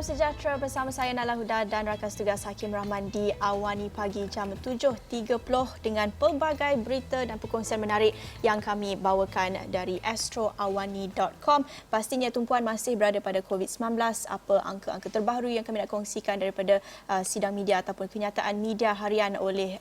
sejahtera bersama saya Nala Huda dan rakan tugas Hakim Rahman di Awani Pagi jam 7.30 dengan pelbagai berita dan perkongsian menarik yang kami bawakan dari astroawani.com. Pastinya tumpuan masih berada pada COVID-19. Apa angka-angka terbaru yang kami nak kongsikan daripada sidang media ataupun kenyataan media harian oleh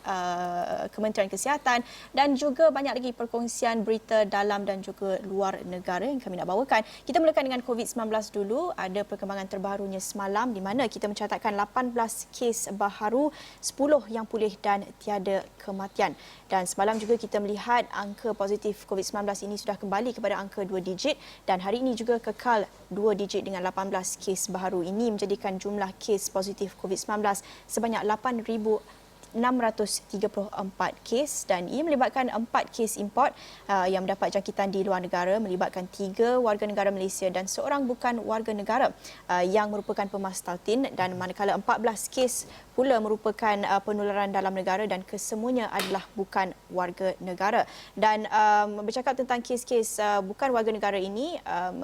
Kementerian Kesihatan, dan juga banyak lagi perkongsian berita dalam dan juga luar negara yang kami nak bawakan. Kita mulakan dengan COVID-19 dulu. Ada perkembangan terbarunya semalam di mana kita mencatatkan 18 kes baharu, 10 yang pulih dan tiada kematian. Dan semalam juga kita melihat angka positif COVID-19 ini sudah kembali kepada angka 2 digit dan hari ini juga kekal 2 digit dengan 18 kes baharu. Ini menjadikan jumlah kes positif COVID-19 sebanyak 8,634 kes dan ia melibatkan 4 kes import yang mendapat jangkitan di luar negara, melibatkan 3 warga negara Malaysia dan seorang bukan warga negara yang merupakan pemas tautin, dan manakala 14 kes pula merupakan penularan dalam negara dan kesemuanya adalah bukan warga negara. Dan bercakap tentang kes-kes bukan warga negara ini,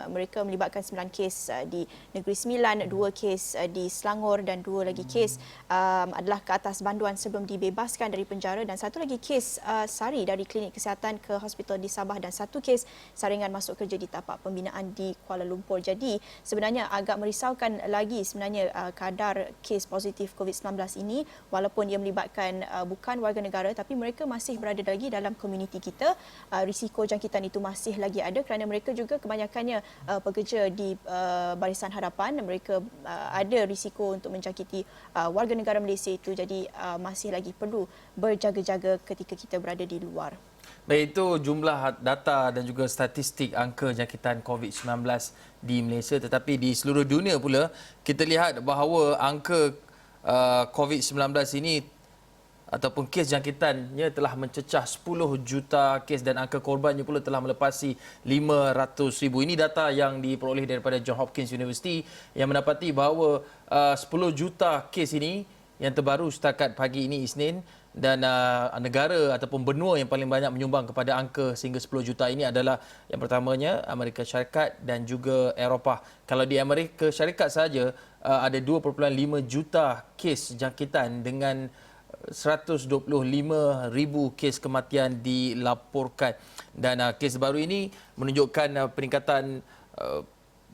mereka melibatkan 9 kes di Negeri Sembilan, 2 kes di Selangor dan 2 lagi kes adalah ke atas banduan sebelum dibebaskan dari penjara, dan 1 lagi kes sari dari klinik kesihatan ke hospital di Sabah, dan 1 kes saringan masuk kerja di tapak pembinaan di Kuala Lumpur. Jadi sebenarnya agak merisaukan lagi sebenarnya kadar kes positif COVID-19 ini, walaupun ia melibatkan bukan warga negara tapi mereka masih berada lagi dalam komuniti kita. Risiko jangkitan itu masih lagi ada kerana mereka juga kebanyakannya pekerja di barisan hadapan. Mereka ada risiko untuk menjangkiti warga negara Malaysia itu, jadi masih lagi perlu berjaga-jaga ketika kita berada di luar. Baik, itu jumlah data dan juga statistik angka jangkitan COVID-19 di Malaysia. Tetapi di seluruh dunia pula, kita lihat bahawa angka COVID-19 ini ataupun kes jangkitannya telah mencecah 10 juta kes dan angka korbannya pula telah melepasi 500,000. Ini data yang diperoleh daripada Johns Hopkins University yang mendapati bahawa 10 juta kes ini yang terbaru setakat pagi ini Isnin, dan negara ataupun benua yang paling banyak menyumbang kepada angka sehingga 10 juta ini adalah yang pertamanya Amerika Syarikat dan juga Eropah. Kalau di Amerika Syarikat saja ada 2.5 juta kes jangkitan dengan 125,000 kes kematian dilaporkan, dan kes baru ini menunjukkan peningkatan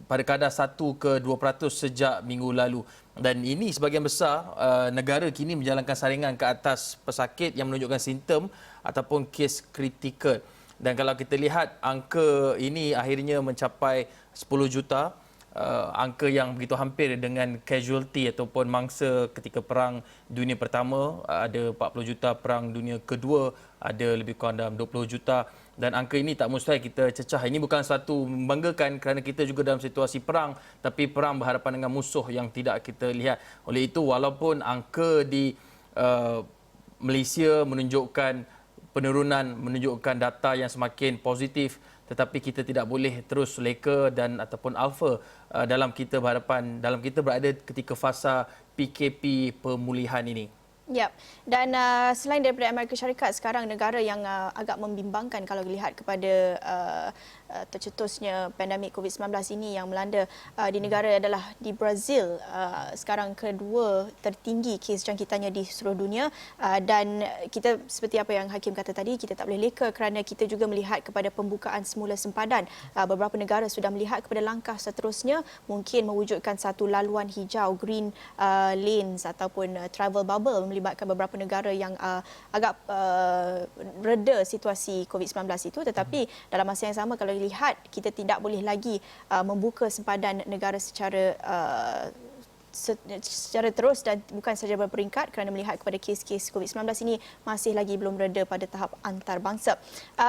pada kadar 1 ke 2% sejak minggu lalu, dan ini sebahagian besar negara kini menjalankan saringan ke atas pesakit yang menunjukkan simptom ataupun kes kritikal. Dan kalau kita lihat angka ini akhirnya mencapai 10 juta, angka yang begitu hampir dengan casualty ataupun mangsa ketika Perang Dunia Pertama, ada 40 juta, Perang Dunia Kedua ada lebih kurang dalam 20 juta, dan angka ini tak mustahil kita cecah. Ini bukan satu membanggakan kerana kita juga dalam situasi perang, tapi perang berhadapan dengan musuh yang tidak kita lihat. Oleh itu, walaupun angka di Malaysia menunjukkan penurunan, menunjukkan data yang semakin positif, tetapi kita tidak boleh terus leka dan ataupun alfa dalam kita berada ketika fasa PKP pemulihan ini. Ya, dan selain daripada Amerika Syarikat, sekarang negara yang agak membimbangkan kalau dilihat kepada tercetusnya pandemik COVID-19 ini yang melanda di negara adalah di Brazil. Sekarang kedua tertinggi kes jangkitannya di seluruh dunia, dan kita seperti apa yang Hakim kata tadi, kita tak boleh leka kerana kita juga melihat kepada pembukaan semula sempadan. Beberapa negara sudah melihat kepada langkah seterusnya, mungkin mewujudkan satu laluan hijau, green lanes ataupun travel bubble, melibatkan beberapa negara yang agak reda situasi COVID-19 itu. Tetapi dalam masa yang sama, kalau dilihat, kita tidak boleh lagi membuka sempadan negara secara terus dan bukan sahaja berperingkat, kerana melihat kepada kes-kes COVID-19 ini masih lagi belum reda pada tahap antarabangsa.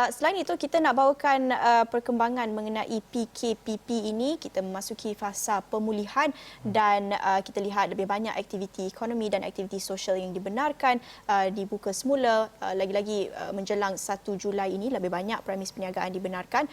Selain itu, kita nak bawakan perkembangan mengenai PKPP ini. Kita memasuki fasa pemulihan dan kita lihat lebih banyak aktiviti ekonomi dan aktiviti sosial yang dibenarkan dibuka semula. Lagi-lagi menjelang 1 Julai ini lebih banyak premis perniagaan dibenarkan,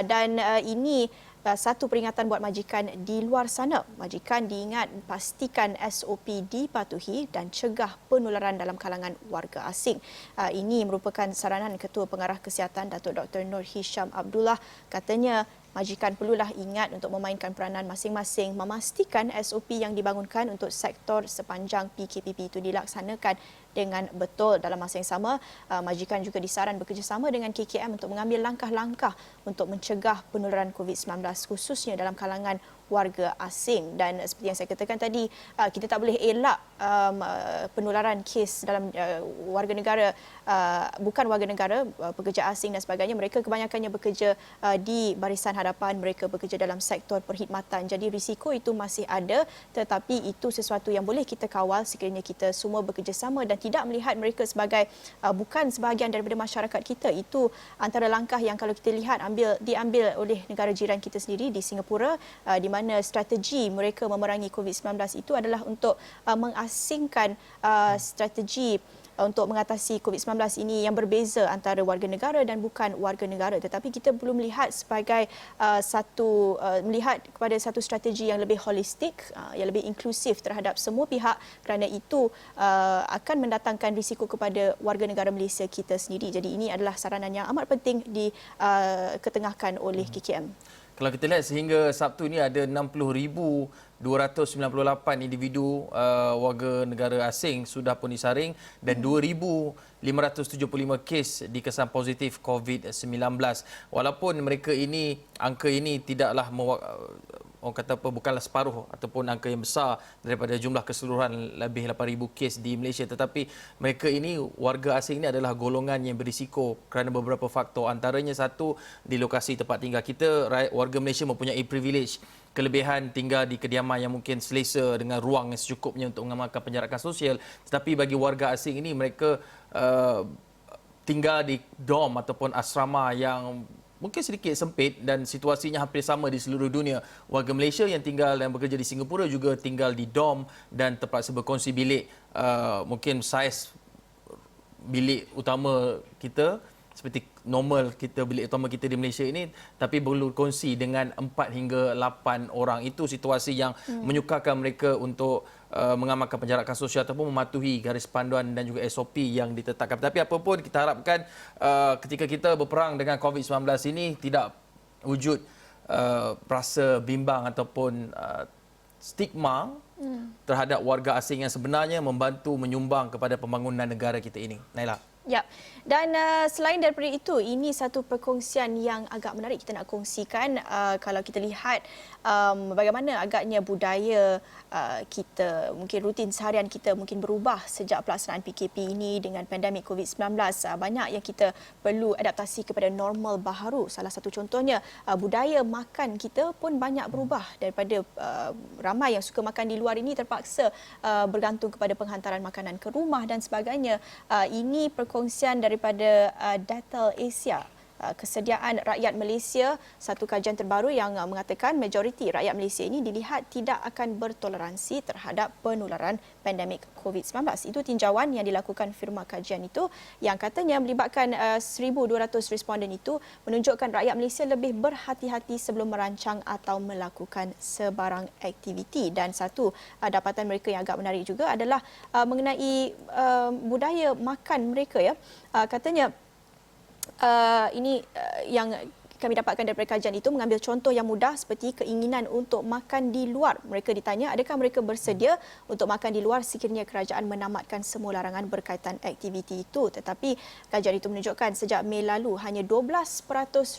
dan ini satu peringatan buat majikan di luar sana. Majikan diingat pastikan SOP dipatuhi dan cegah penularan dalam kalangan warga asing. Ini merupakan saranan Ketua Pengarah Kesihatan Datuk Dr. Nur Hisham Abdullah. Katanya majikan perlulah ingat untuk memainkan peranan masing-masing, memastikan SOP yang dibangunkan untuk sektor sepanjang PKPP itu dilaksanakan dengan betul. Dalam masa yang sama, majikan juga disaran bekerjasama dengan KKM untuk mengambil langkah-langkah untuk mencegah penularan COVID-19 khususnya dalam kalangan warga asing. Dan seperti yang saya katakan tadi, kita tak boleh elak penularan kes dalam warga negara, bukan warga negara, pekerja asing dan sebagainya. Mereka kebanyakannya bekerja di barisan hadapan, mereka bekerja dalam sektor perkhidmatan. Jadi risiko itu masih ada, tetapi itu sesuatu yang boleh kita kawal sekiranya kita semua bekerjasama dan tidak melihat mereka sebagai bukan sebahagian daripada masyarakat kita. Itu antara langkah yang kalau kita lihat diambil oleh negara jiran kita sendiri di Singapura, di mana strategi mereka memerangi COVID-19 itu adalah untuk mengasingkan strategi untuk mengatasi COVID-19 ini yang berbeza antara warga negara dan bukan warga negara. Tetapi kita belum melihat sebagai melihat kepada satu strategi yang lebih holistik, yang lebih inklusif terhadap semua pihak, kerana itu akan mendatangkan risiko kepada warga negara Malaysia kita sendiri. Jadi ini adalah saranan yang amat penting diketengahkan oleh KKM. Kalau kita lihat sehingga Sabtu ini ada 60,298 individu warga negara asing sudah pun disaring dan 2,575 kes dikesan positif COVID-19. Walaupun angka ini tidaklah orang kata apa, bukanlah separuh ataupun angka yang besar daripada jumlah keseluruhan lebih 8,000 kes di Malaysia, tetapi mereka ini, warga asing ini adalah golongan yang berisiko kerana beberapa faktor. Antaranya satu, di lokasi tempat tinggal kita, warga Malaysia mempunyai privilege, kelebihan tinggal di kediaman yang mungkin selesa dengan ruang yang secukupnya untuk mengamalkan penjarakan sosial. Tetapi bagi warga asing ini, mereka tinggal di dom ataupun asrama yang mungkin sedikit sempit dan situasinya hampir sama di seluruh dunia. Warga Malaysia yang tinggal dan bekerja di Singapura juga tinggal di dom dan terpaksa berkongsi bilik. Mungkin saiz bilik utama kita seperti normal kita, bilik utama kita di Malaysia ini, tapi perlu kongsi dengan 4 hingga 8 orang. Itu situasi yang menyukarkan mereka untuk mengamalkan penjarakan sosial ataupun mematuhi garis panduan dan juga SOP yang ditetapkan. Tapi apapun, kita harapkan ketika kita berperang dengan COVID-19 ini tidak wujud rasa bimbang ataupun stigma terhadap warga asing yang sebenarnya membantu menyumbang kepada pembangunan negara kita ini. Naila. Ya, dan selain daripada itu, ini satu perkongsian yang agak menarik kita nak kongsikan. Kalau kita lihat bagaimana agaknya budaya kita, mungkin rutin seharian kita mungkin berubah sejak pelaksanaan PKP ini dengan pandemik COVID-19. Banyak yang kita perlu adaptasi kepada normal baharu. Salah satu contohnya, budaya makan kita pun banyak berubah daripada ramai yang suka makan di luar ini terpaksa bergantung kepada penghantaran makanan ke rumah dan sebagainya. Ini perkongsian daripada Data Asia, kesediaan rakyat Malaysia, satu kajian terbaru yang mengatakan majoriti rakyat Malaysia ini dilihat tidak akan bertoleransi terhadap penularan pandemik COVID-19. Itu tinjauan yang dilakukan firma kajian itu yang katanya melibatkan 1,200 responden itu menunjukkan rakyat Malaysia lebih berhati-hati sebelum merancang atau melakukan sebarang aktiviti. Dan satu dapatan mereka yang agak menarik juga adalah mengenai budaya makan mereka, ya. Katanya ini yang kami dapatkan daripada kajian itu mengambil contoh yang mudah seperti keinginan untuk makan di luar. Mereka ditanya adakah mereka bersedia untuk makan di luar sekiranya kerajaan menamatkan semua larangan berkaitan aktiviti itu. Tetapi kajian itu menunjukkan sejak Mei lalu hanya 12%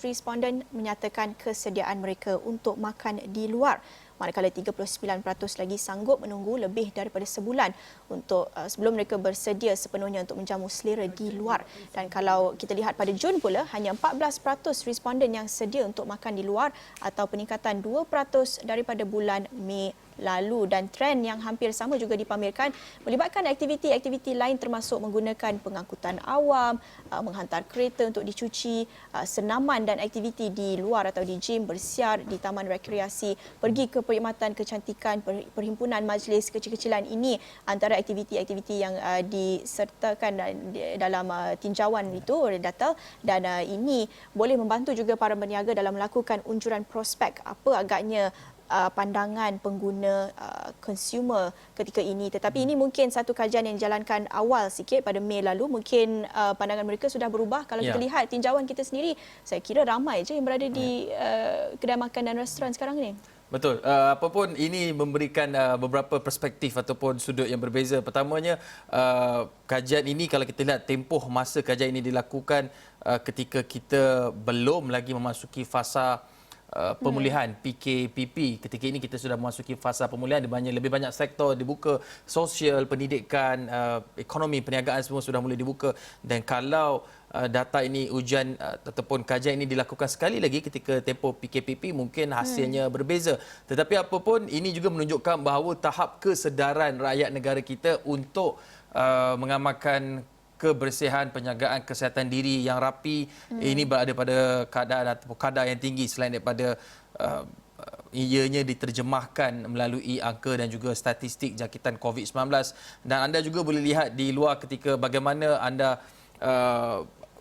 responden menyatakan kesediaan mereka untuk makan di luar, manakala 39% lagi sanggup menunggu lebih daripada sebulan untuk sebelum mereka bersedia sepenuhnya untuk menjamu selera di luar. Dan kalau kita lihat pada Jun pula, hanya 14% responden yang sedia untuk makan di luar atau peningkatan 2% daripada bulan Mei lalu. Dan trend yang hampir sama juga dipamerkan melibatkan aktiviti-aktiviti lain termasuk menggunakan pengangkutan awam, menghantar kereta untuk dicuci, senaman dan aktiviti di luar atau di gym, bersiar di taman rekreasi, pergi ke perkhidmatan kecantikan, perhimpunan majlis kecil-kecilan. Ini antara aktiviti-aktiviti yang disertakan dalam tinjauan itu oleh data, dan ini boleh membantu juga para peniaga dalam melakukan unjuran prospek apa agaknya pandangan pengguna consumer ketika ini. Tetapi ini mungkin satu kajian yang dijalankan awal sikit pada Mei lalu. Mungkin pandangan mereka sudah berubah. Kalau kita lihat tinjauan kita sendiri, saya kira ramai je yang berada di kedai makan dan restoran sekarang ni. Betul. Apapun ini memberikan beberapa perspektif ataupun sudut yang berbeza. Pertamanya, kajian ini kalau kita lihat tempoh masa kajian ini dilakukan ketika kita belum lagi memasuki fasa pemulihan PKPP. Ketika ini kita sudah memasuki fasa pemulihan, lebih banyak sektor dibuka, sosial, pendidikan, ekonomi, perniagaan semua sudah mulai dibuka. Dan kalau data ini ujian ataupun kajian ini dilakukan sekali lagi ketika tempoh PKPP, mungkin hasilnya berbeza. Tetapi apapun, ini juga menunjukkan bahawa tahap kesedaran rakyat negara kita untuk mengamalkan kebersihan, penjagaan kesihatan diri yang rapi ini berada pada kadar yang tinggi selain daripada ianya diterjemahkan melalui angka dan juga statistik jangkitan COVID-19. Dan anda juga boleh lihat di luar ketika bagaimana anda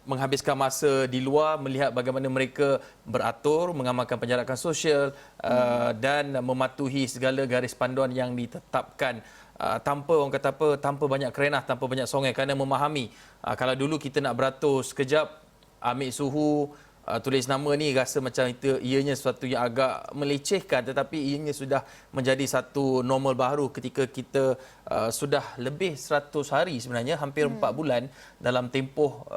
menghabiskan masa di luar, melihat bagaimana mereka beratur, mengamalkan penjarakan sosial dan mematuhi segala garis panduan yang ditetapkan. Tanpa orang kata apa, tanpa banyak kerenah, tanpa banyak songai, kerana memahami kalau dulu kita nak beratur sekejap, ambil suhu, tulis nama ni, rasa macam itu ianya sesuatu yang agak melecehkan, tetapi ianya sudah menjadi satu normal baru ketika kita sudah lebih 100 hari sebenarnya, hampir 4 bulan dalam tempoh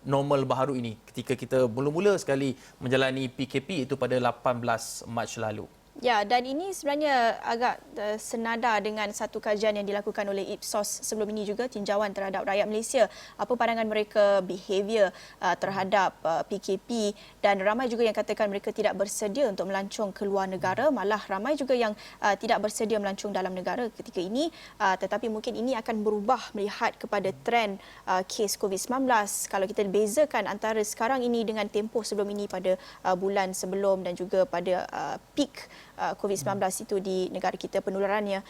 normal baru ini ketika kita mula-mula sekali menjalani PKP itu pada 18 Mac lalu. Ya, dan ini sebenarnya agak senada dengan satu kajian yang dilakukan oleh Ipsos sebelum ini juga, tinjauan terhadap rakyat Malaysia. Apa pandangan mereka, behavior terhadap PKP, dan ramai juga yang katakan mereka tidak bersedia untuk melancong ke luar negara, malah ramai juga yang tidak bersedia melancong dalam negara ketika ini. Tetapi mungkin ini akan berubah melihat kepada trend kes COVID-19. Kalau kita bezakan antara sekarang ini dengan tempoh sebelum ini pada bulan sebelum dan juga pada peak COVID-19 itu di negara kita, penularannya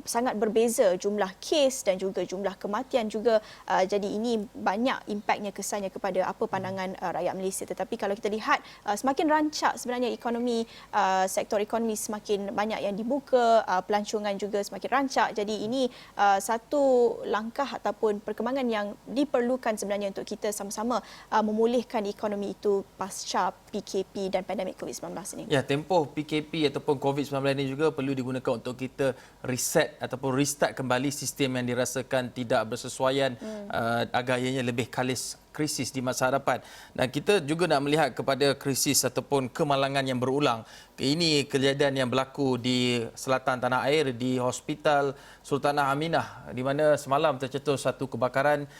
sangat berbeza, jumlah kes dan juga jumlah kematian juga. Jadi ini banyak impaknya, kesannya kepada apa pandangan rakyat Malaysia. Tetapi kalau kita lihat semakin rancak sebenarnya ekonomi, sektor ekonomi semakin banyak yang dibuka, pelancongan juga semakin rancak. Jadi ini satu langkah ataupun perkembangan yang diperlukan sebenarnya untuk kita sama-sama memulihkan ekonomi itu pasca PKP dan pandemik COVID-19 ini. Ya, tempoh PKP ataupun COVID-19 ini juga perlu digunakan untuk kita reset ataupun restart kembali sistem yang dirasakan tidak bersesuaian agar ianya lebih krisis di masa hadapan. Dan kita juga nak melihat kepada krisis ataupun kemalangan yang berulang. Ini kejadian yang berlaku di selatan tanah air, di Hospital Sultanah Aminah, di mana semalam tercetus satu kebakaran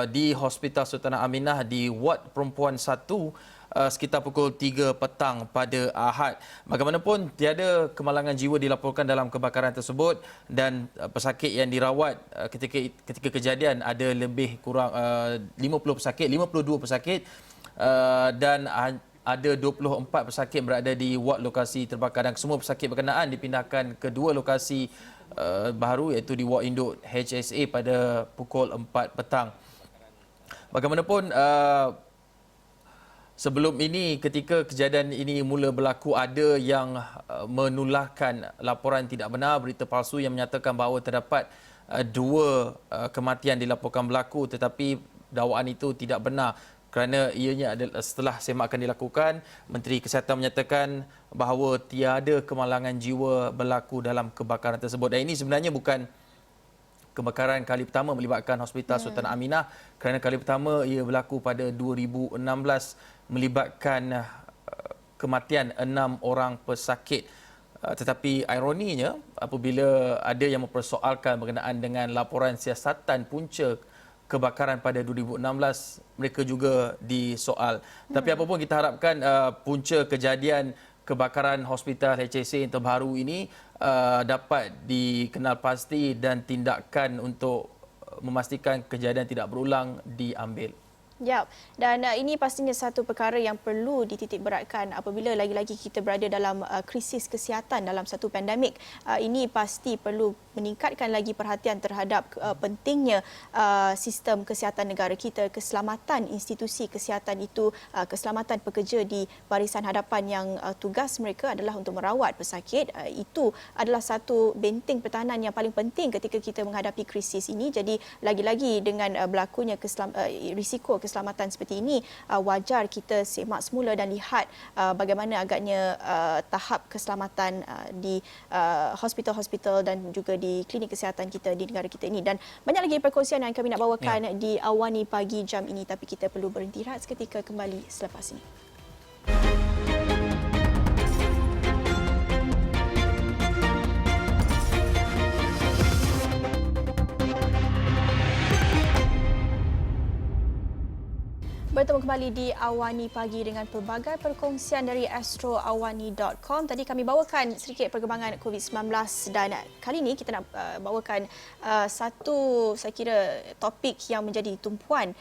di Hospital Sultanah Aminah di Ward Perempuan 1 sekitar pukul 3 petang pada Ahad. Bagaimanapun, tiada kemalangan jiwa dilaporkan dalam kebakaran tersebut, dan pesakit yang dirawat ketika kejadian ada lebih kurang 50 pesakit, 52 pesakit, dan ada 24 pesakit berada di ward lokasi terbakar, dan semua pesakit berkenaan dipindahkan ke dua lokasi baru, iaitu di ward induk HSA pada pukul 4 petang. Bagaimanapun, sebelum ini, ketika kejadian ini mula berlaku, ada yang menularkan laporan tidak benar, berita palsu yang menyatakan bahawa terdapat 2 kematian dilaporkan berlaku, tetapi dakwaan itu tidak benar. Kerana ianya adalah setelah semakan dilakukan, Menteri Kesihatan menyatakan bahawa tiada kemalangan jiwa berlaku dalam kebakaran tersebut. Dan ini sebenarnya bukan kebakaran kali pertama melibatkan Hospital Sultanah Aminah, kerana kali pertama ia berlaku pada 2016 melibatkan kematian 6 orang pesakit. Tetapi ironinya, apabila ada yang mempersoalkan berkenaan dengan laporan siasatan punca kebakaran pada 2016, mereka juga disoal. Tapi apapun, kita harapkan punca kejadian kebakaran Hospital HSA yang terbaru ini dapat dikenal pasti dan tindakan untuk memastikan kejadian tidak berulang diambil. Ya, dan ini pastinya satu perkara yang perlu dititik beratkan apabila lagi-lagi kita berada dalam krisis kesihatan dalam satu pandemik. Ini pasti perlu meningkatkan lagi perhatian terhadap pentingnya sistem kesihatan negara kita, keselamatan institusi kesihatan itu, keselamatan pekerja di barisan hadapan yang tugas mereka adalah untuk merawat pesakit. Itu adalah satu benteng pertahanan yang paling penting ketika kita menghadapi krisis ini. Jadi lagi-lagi dengan berlakunya risiko keselamatan seperti ini, wajar kita semak semula dan lihat bagaimana agaknya tahap keselamatan di hospital-hospital dan juga di klinik kesihatan kita di negara kita ini. Dan banyak lagi perkongsian yang kami nak bawakan di Awani Pagi jam ini, tapi kita perlu berhenti rehat seketika, kembali selepas ini. Bertemu kembali di Awani Pagi dengan pelbagai perkongsian dari astroawani.com. Tadi kami bawakan sedikit perkembangan COVID-19 dan kali ini kita nak bawakan satu, saya kira, topik yang menjadi tumpuan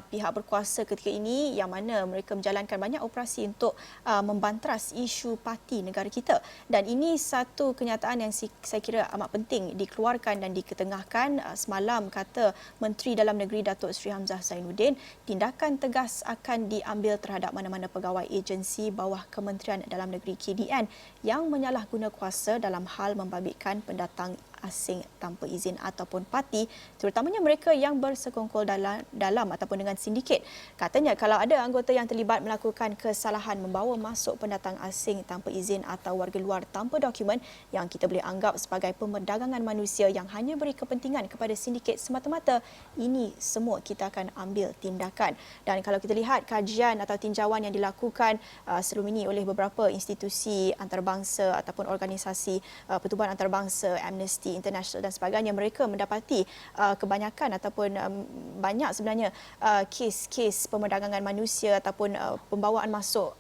pihak berkuasa ketika ini, yang mana mereka menjalankan banyak operasi untuk membantras isu parti negara kita. Dan ini satu kenyataan yang saya kira amat penting dikeluarkan dan diketengahkan. Semalam kata Menteri Dalam Negeri Datuk Seri Hamzah Zainuddin, tindakan tegas akan diambil terhadap mana-mana pegawai agensi bawah Kementerian Dalam Negeri KDN yang menyalahguna kuasa dalam hal membabitkan pendatang asing tanpa izin ataupun parti, terutamanya mereka yang bersekongkol dalam ataupun dengan sindiket. Katanya kalau ada anggota yang terlibat melakukan kesalahan membawa masuk pendatang asing tanpa izin atau warga luar tanpa dokumen, yang kita boleh anggap sebagai pemerdagangan manusia yang hanya beri kepentingan kepada sindiket semata-mata, ini semua kita akan ambil tindakan. Dan kalau kita lihat kajian atau tinjauan yang dilakukan sebelum ini oleh beberapa institusi antarabangsa ataupun organisasi pertubuhan antarabangsa, Amnesty International dan sebagainya, mereka mendapati kebanyakan ataupun banyak sebenarnya kes-kes pemerdagangan manusia ataupun pembawaan masuk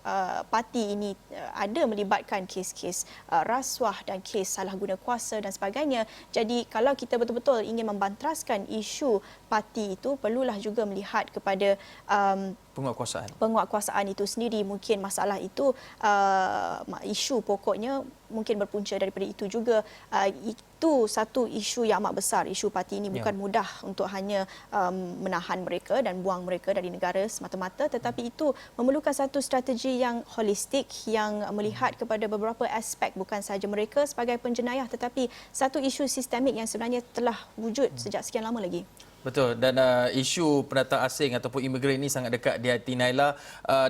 parti ini ada melibatkan kes-kes rasuah dan kes salah guna kuasa dan sebagainya. Jadi kalau kita betul-betul ingin membantraskan isu parti itu, perlulah juga melihat kepada penguatkuasaan itu sendiri. Mungkin masalah itu isu pokoknya mungkin berpunca daripada itu juga. Itu satu isu yang amat besar. Isu parti ini bukan mudah untuk hanya menahan mereka dan buang mereka dari negara semata-mata, tetapi itu memerlukan satu strategi yang holistik yang melihat kepada beberapa aspek, bukan sahaja mereka sebagai penjenayah, tetapi satu isu sistemik yang sebenarnya telah wujud sejak sekian lama lagi. Betul, dan isu pendatang asing ataupun imigran ini sangat dekat di hati Naila,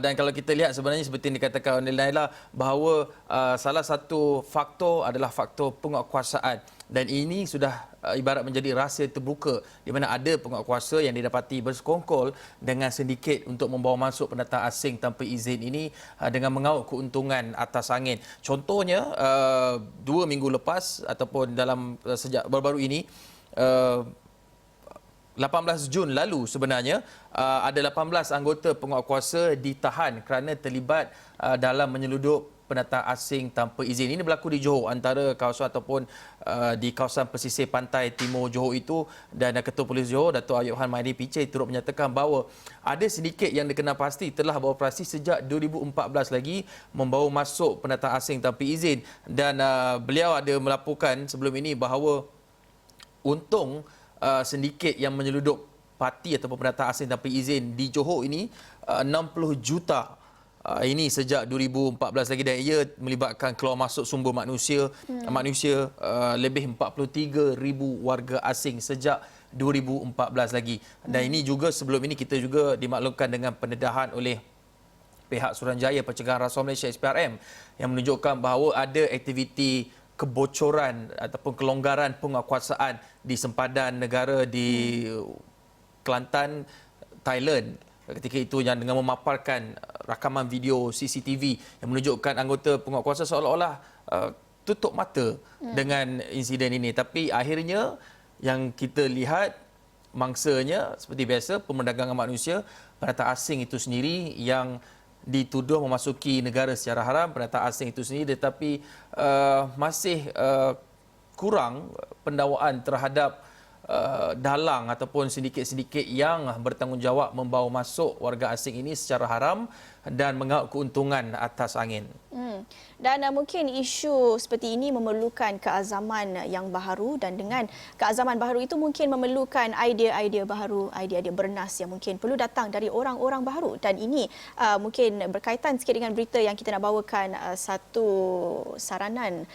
dan kalau kita lihat sebenarnya seperti yang dikatakan oleh Naila bahawa salah satu faktor adalah faktor penguatkuasaan, dan ini sudah ibarat menjadi rahsia terbuka di mana ada penguatkuasa yang didapati bersekongkol dengan sindiket untuk membawa masuk pendatang asing tanpa izin ini dengan mengaut keuntungan atas angin. Contohnya 2 minggu lepas ataupun dalam sejak baru-baru ini, 18 Jun lalu sebenarnya, ada 18 anggota penguatkuasa ditahan kerana terlibat dalam menyeludup pendatang asing tanpa izin. Ini berlaku di Johor, antara kawasan ataupun di kawasan pesisir pantai timur Johor itu, dan Ketua Polis Johor Datuk Ayub Han Mahdi Pichai turut menyatakan bahawa ada sindiket yang dikenal pasti telah beroperasi sejak 2014 lagi membawa masuk pendatang asing tanpa izin, dan beliau ada melaporkan sebelum ini bahawa untung sindiket yang menyeludup parti ataupun pendatang asing tanpa izin di Johor ini 60 juta. Ini sejak 2014 lagi, dan ia melibatkan keluar masuk sumber manusia lebih 43,000 warga asing sejak 2014 lagi. Dan ini juga sebelum ini kita juga dimaklumkan dengan pendedahan oleh pihak Suruhanjaya Pencegahan Rasuah Malaysia SPRM yang menunjukkan bahawa ada aktiviti kebocoran ataupun kelonggaran penguatkuasaan di sempadan negara di Kelantan, Thailand. Ketika itu yang dengan memaparkan rakaman video CCTV yang menunjukkan anggota penguatkuasa seolah-olah tutup mata dengan insiden ini. Tapi akhirnya yang kita lihat mangsanya seperti biasa pemerdagangan manusia, pendatang asing itu sendiri yang dituduh memasuki negara secara haram, pendatang asing itu sendiri, tetapi masih kurang pendakwaan terhadap dalang ataupun sindiket-sindiket yang bertanggungjawab membawa masuk warga asing ini secara haram dan mengaut keuntungan atas angin. Dan mungkin isu seperti ini memerlukan keazaman yang baharu, dan dengan keazaman baharu itu mungkin memerlukan idea-idea baharu, idea-idea bernas yang mungkin perlu datang dari orang-orang baharu. Dan ini mungkin berkaitan sikit dengan berita yang kita nak bawakan, satu saranan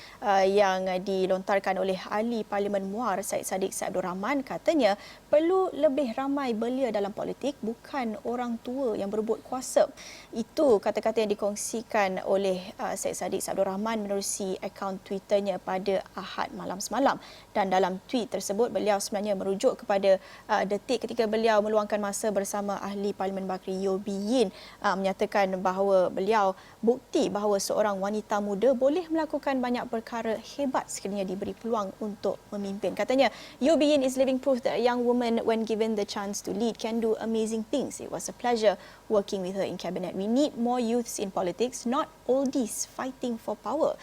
yang dilontarkan oleh Ahli Parlimen Muar Syed Saddiq Syed Abdul Rahman. Katanya perlu lebih ramai belia dalam politik, bukan orang tua yang berebut kuasa. Itu kata-kata yang dikongsikan oleh Syed Saddiq Syed Abdul Rahman menerusi akaun Twitternya pada Ahad malam semalam. Dan dalam tweet tersebut, beliau sebenarnya merujuk kepada detik ketika beliau meluangkan masa bersama Ahli Parlimen Bakri Yeo Bee Yin, menyatakan bahawa beliau bukti bahawa seorang wanita muda boleh melakukan banyak perkara hebat sekiranya diberi peluang untuk memimpin. Katanya, Yeo Bee Yin is living proof that a young woman, when given the chance to lead, can do amazing things. It was a pleasure working with her in cabinet. We need more youths in politics, not oldies fighting for power.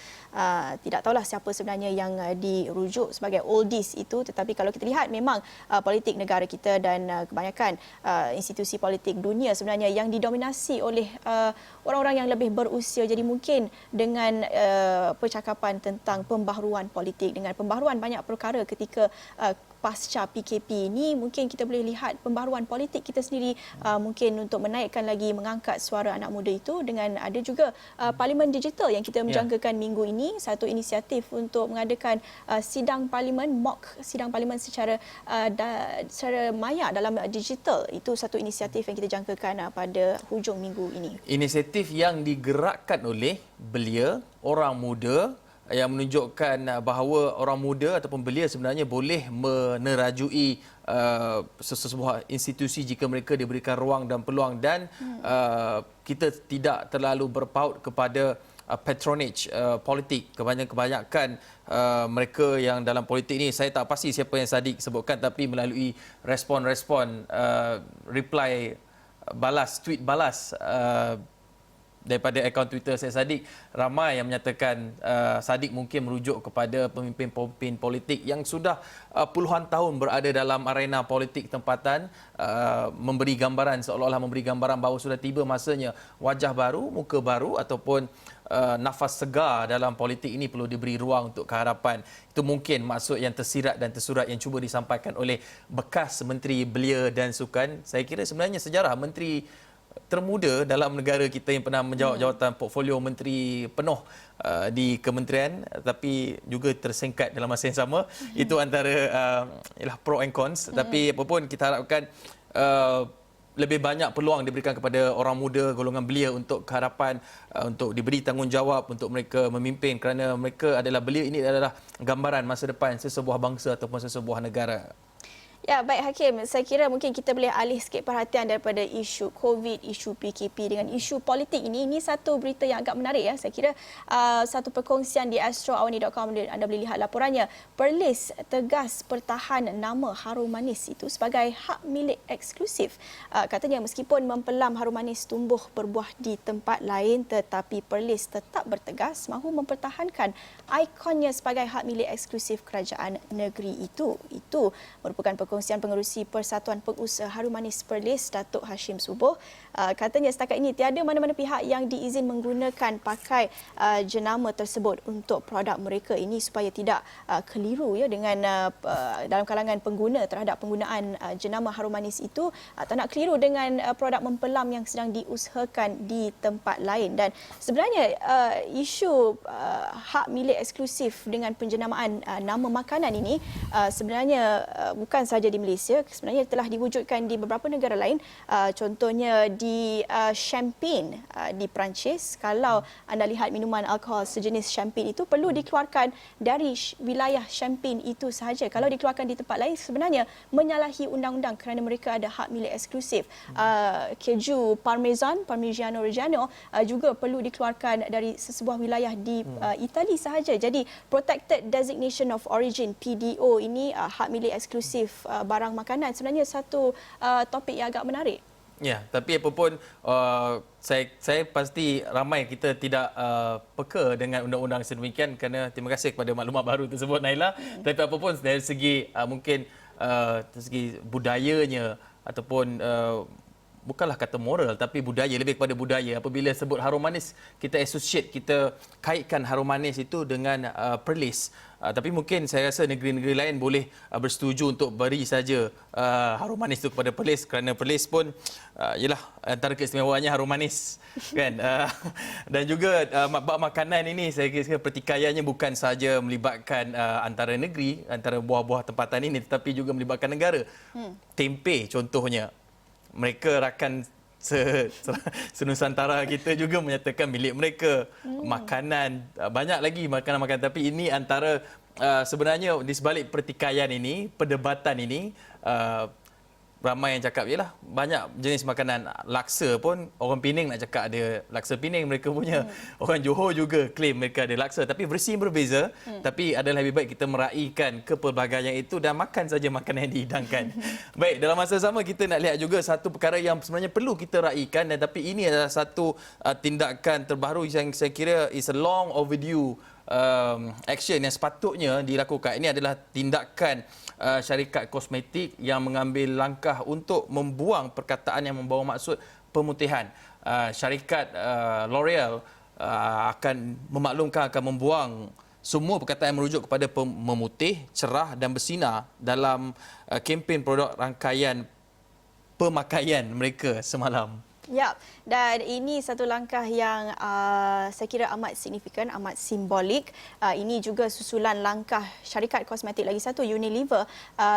Tidak tahulah siapa sebenarnya yang dirujuk sebagai oldies itu, tetapi kalau kita lihat memang politik negara kita dan kebanyakan institusi politik dunia sebenarnya yang didominasi oleh orang-orang yang lebih berusia. Jadi mungkin dengan percakapan tentang pembaharuan politik, dengan pembaharuan banyak perkara ketika pasca PKP ini, mungkin kita boleh lihat pembaharuan politik kita sendiri, mungkin untuk menaikkan lagi, mengangkat suara anak muda itu. Dengan ada juga parlimen digital yang kita menjangkakan minggu ini, satu inisiatif untuk mengadakan sidang parlimen, mock sidang parlimen secara maya dalam digital. Itu satu inisiatif yang kita jangkakan pada hujung minggu ini. Inisiatif yang digerakkan oleh belia, orang muda, yang menunjukkan bahawa orang muda ataupun belia sebenarnya boleh menerajui sebuah institusi jika mereka diberikan ruang dan peluang, dan kita tidak terlalu berpaut kepada patronage politik. Kebanyakan mereka yang dalam politik ini, saya tak pasti siapa yang Saddiq sebutkan, tapi melalui respon-respon reply balas, tweet balas daripada akaun Twitter saya Saddiq, ramai yang menyatakan Saddiq mungkin merujuk kepada pemimpin-pemimpin politik yang sudah puluhan tahun berada dalam arena politik tempatan, memberi gambaran, seolah-olah memberi gambaran bahawa sudah tiba masanya wajah baru, muka baru ataupun nafas segar dalam politik ini perlu diberi ruang untuk keharapan. Itu mungkin maksud yang tersirat dan tersurat yang cuba disampaikan oleh bekas Menteri Belia dan Sukan. Saya kira sebenarnya sejarah Menteri termuda dalam negara kita yang pernah menjawab jawatan portfolio menteri penuh di kementerian, tapi juga tersengkat dalam masa yang sama. Itu antara pro and cons. Tapi apapun, kita harapkan lebih banyak peluang diberikan kepada orang muda golongan belia untuk keharapan, untuk diberi tanggungjawab untuk mereka memimpin, kerana mereka adalah belia ini adalah gambaran masa depan sesebuah bangsa ataupun sesebuah negara. Ya, baik Hakim. Saya kira mungkin kita boleh alih sikit perhatian daripada isu COVID, isu PKP dengan isu politik ini. Ini satu berita yang agak menarik ya. Saya kira satu perkongsian di astroawani.com, anda boleh lihat laporannya. Perlis tegas pertahan nama harum manis itu sebagai hak milik eksklusif. Katanya meskipun mempelam harum manis tumbuh berbuah di tempat lain, tetapi Perlis tetap bertegas mahu mempertahankan ikonnya sebagai hak milik eksklusif kerajaan negeri itu. Itu merupakan perkongsian pengerusi Persatuan Pengusaha Harum Manis Perlis, Datuk Hashim Subuh. Katanya setakat ini tiada mana-mana pihak yang diizin menggunakan pakai jenama tersebut untuk produk mereka ini, supaya tidak keliru ya dengan dalam kalangan pengguna terhadap penggunaan jenama harum manis itu. Tak nak keliru dengan produk mempelam yang sedang diusahakan di tempat lain. Dan sebenarnya isu hak milik eksklusif dengan penjenamaan nama makanan ini sebenarnya bukan sahaja di Malaysia, sebenarnya telah diwujudkan di beberapa negara lain. Contohnya di Champagne di Perancis. Kalau anda lihat minuman alkohol sejenis Champagne itu perlu dikeluarkan dari wilayah Champagne itu sahaja. Kalau dikeluarkan di tempat lain sebenarnya menyalahi undang-undang kerana mereka ada hak milik eksklusif. Keju Parmigiano Reggiano juga perlu dikeluarkan dari sesebuah wilayah di Itali sahaja. Jadi Protected Designation of Origin PDO ini hak milik eksklusif barang makanan sebenarnya satu topik yang agak menarik. Ya, tapi apapun saya pasti ramai kita tidak peka dengan undang-undang sedemikian, kerana terima kasih kepada maklumat baru tersebut Naila. Tapi apapun dari segi mungkin dari segi budayanya ataupun bukanlah kata moral tapi budaya, lebih kepada budaya. Apabila sebut harum manis, kita associate, kita kaitkan harum manis itu dengan Perlis. Tapi mungkin saya rasa negeri-negeri lain boleh bersetuju untuk beri saja harum manis itu kepada Perlis, kerana Perlis pun ialah antara keistimewaannya harum manis kan. Dan juga bab makanan ini saya kira pertikaiannya bukan saja melibatkan antara negeri, antara buah-buah tempatan ini, tetapi juga melibatkan negara. Tempe contohnya, mereka rakan senusantara kita juga menyatakan milik mereka. Makanan, banyak lagi makanan-makanan, tapi ini antara sebenarnya di sebalik pertikaian ini, perdebatan ini, ramai yang cakap, yalah banyak jenis makanan. Laksa pun orang Pening nak cakap ada laksa Pening mereka punya. Orang Johor juga claim mereka ada laksa, tapi versi berbeza. Tapi adalah lebih baik kita meraihkan kepelbagaian itu dan makan saja makanan yang dihidangkan. Baik, dalam masa sama kita nak lihat juga satu perkara yang sebenarnya perlu kita raihkan, dan tapi ini adalah satu tindakan terbaru yang saya kira is a long overdue action yang sepatutnya dilakukan. Ini adalah tindakan syarikat kosmetik yang mengambil langkah untuk membuang perkataan yang membawa maksud pemutihan. Syarikat L'Oreal akan memaklumkan akan membuang semua perkataan yang merujuk kepada memutih, cerah dan bersinar dalam kempen produk rangkaian pemakaian mereka semalam. Ya, dan ini satu langkah yang saya kira amat signifikan, amat simbolik. Ini juga susulan langkah syarikat kosmetik lagi satu, Unilever,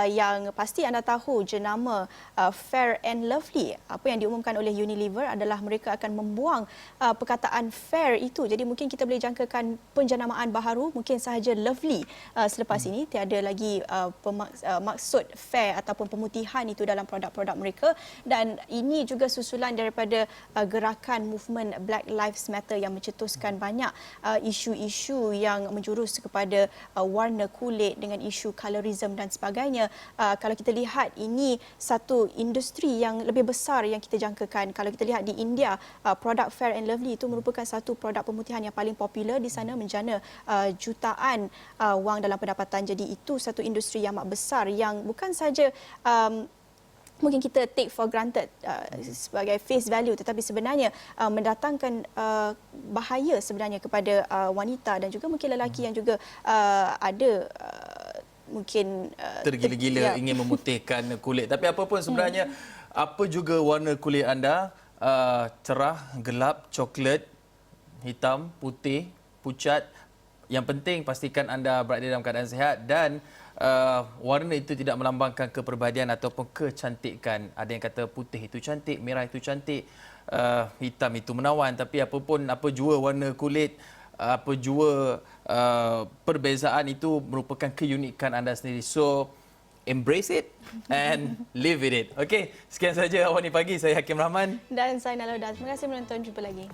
yang pasti anda tahu jenama Fair and Lovely. Apa yang diumumkan oleh Unilever adalah mereka akan membuang perkataan fair itu. Jadi mungkin kita boleh jangkakan penjenamaan baharu, mungkin sahaja lovely selepas ini. Tiada lagi maksud fair ataupun pemutihan itu dalam produk-produk mereka. Dan ini juga susulan daripada gerakan movement Black Lives Matter yang mencetuskan banyak isu-isu yang menjurus kepada warna kulit dengan isu colorism dan sebagainya. Kalau kita lihat, ini satu industri yang lebih besar yang kita jangkakan. Kalau kita lihat di India, produk Fair and Lovely itu merupakan satu produk pemutihan yang paling popular di sana, menjana jutaan wang dalam pendapatan. Jadi itu satu industri yang amat besar yang bukan saja mungkin kita take for granted sebagai face value, tetapi sebenarnya mendatangkan bahaya sebenarnya kepada wanita dan juga mungkin lelaki yang juga ada mungkin tergila-gila ingin memutihkan kulit. Tapi apa pun sebenarnya, apa juga warna kulit anda, cerah, gelap, coklat, hitam, putih, pucat, yang penting pastikan anda berada dalam keadaan sihat dan warna itu tidak melambangkan kepribadian ataupun kecantikan. Ada yang kata putih itu cantik, merah itu cantik, hitam itu menawan. Tapi apa jua warna kulit, apa jua perbezaan itu merupakan keunikan anda sendiri. So embrace it and live with it. Okey, sekian saja Awani Pagi. Saya Hakim Rahman dan saya Naloda. Terima kasih menonton. Jumpa lagi.